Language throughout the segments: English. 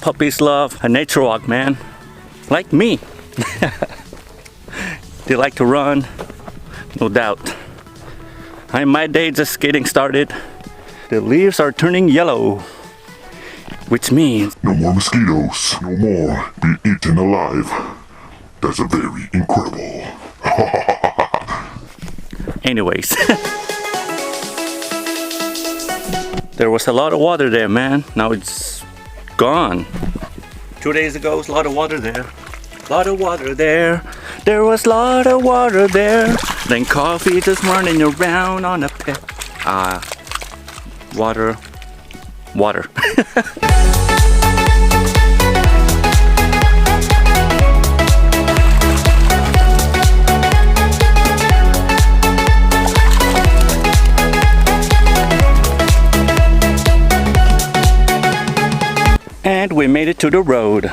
Puppies love a nature walk, man. Like me. They like to run, no doubt. My day just getting started. The leaves are turning yellow, which means no more mosquitoes, no more being eaten alive. That's a very incredible. anyways. There was a lot of water there, man. Now it's gone. 2 days ago was a lot of water there. Lot of water there. There was a lot of water there. Then coffee just running around on a pit. Water. And we made it to the road.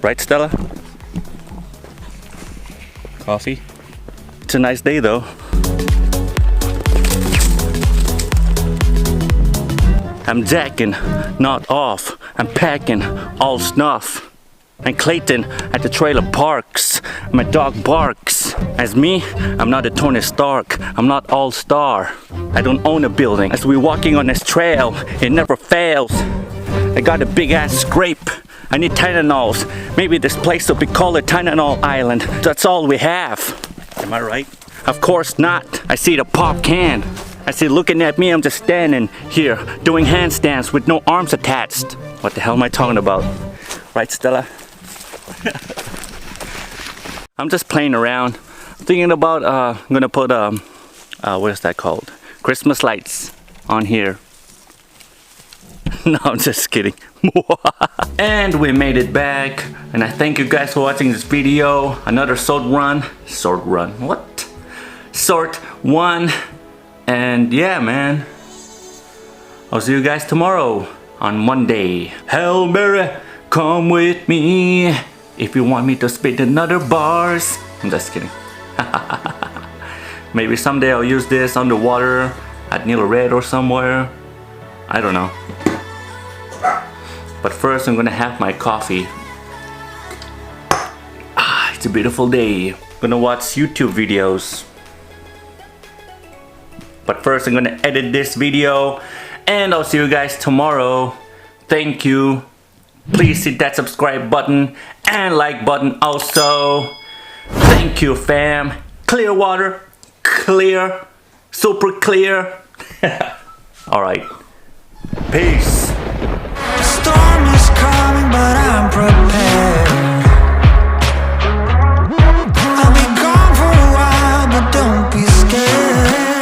Right, Stella? Coffee? It's a nice day though. I'm jacking, not off. I'm packing, all snuff. And Clayton at the trailer parks. My dog barks. As me, I'm not a Tony Stark. I'm not all-star. I don't own a building. As we're walking on this trail, it never fails. I got a big ass scrape. I need Tylenols. Maybe this place will be called a Tylenol Island. That's all we have. Am I right? Of course not. I see the pop can. I see looking at me, I'm just standing here doing handstands with no arms attached. What the hell am I talking about? Right, Stella? I'm just playing around. Thinking about I'm gonna put what is that called? Christmas lights on here. No, I'm just kidding. And we made it back, and I thank you guys for watching this video. Another short run. What? Short one. And yeah, man, I'll see you guys tomorrow on Monday. Hail Mary, come with me if you want me to spit another bars. I'm just kidding. Maybe someday I'll use this underwater at Neil Red or somewhere. I don't know. But first I'm gonna have my coffee. It's a beautiful day. I'm gonna watch YouTube videos. But first I'm gonna edit this video, and I'll see you guys tomorrow. Thank you. Please hit that subscribe button and like button also. Thank you, fam. Clearwater, clear, super clear. All right, peace.